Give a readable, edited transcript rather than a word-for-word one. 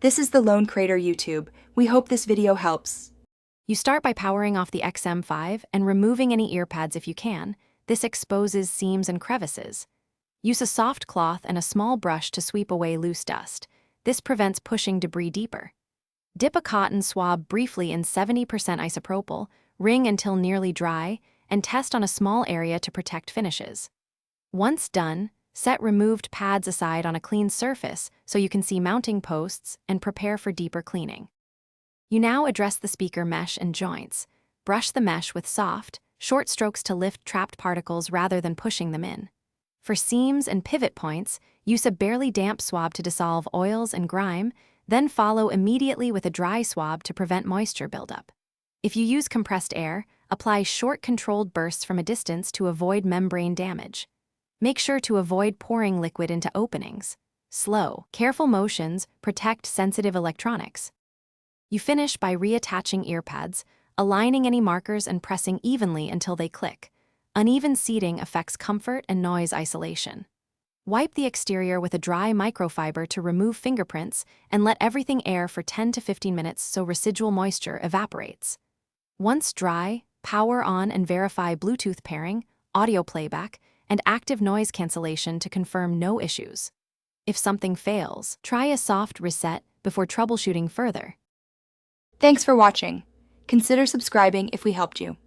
This is the Lone Crater YouTube. We hope this video helps. You start by powering off the XM5 and removing any earpads if you can. This exposes seams and crevices. Use a soft cloth and a small brush to sweep away loose dust. This prevents pushing debris deeper. Dip a cotton swab briefly in 70% isopropyl, wring until nearly dry, and test on a small area to protect finishes. Once done, set removed pads aside on a clean surface so you can see mounting posts and prepare for deeper cleaning. You now address the speaker mesh and joints. Brush the mesh with soft, short strokes to lift trapped particles rather than pushing them in. For seams and pivot points, use a barely damp swab to dissolve oils and grime, then follow immediately with a dry swab to prevent moisture buildup. If you use compressed air, apply short controlled bursts from a distance to avoid membrane damage. Make sure to avoid pouring liquid into openings. Slow, careful motions protect sensitive electronics. You finish by reattaching earpads, aligning any markers and pressing evenly until they click. Uneven seating affects comfort and noise isolation. Wipe the exterior with a dry microfiber to remove fingerprints and let everything air for 10 to 15 minutes so residual moisture evaporates. Once dry, power on and verify Bluetooth pairing, audio playback, and active noise cancellation to confirm no issues. If something fails, try a soft reset before troubleshooting further. Thanks for watching. Consider subscribing if we helped you.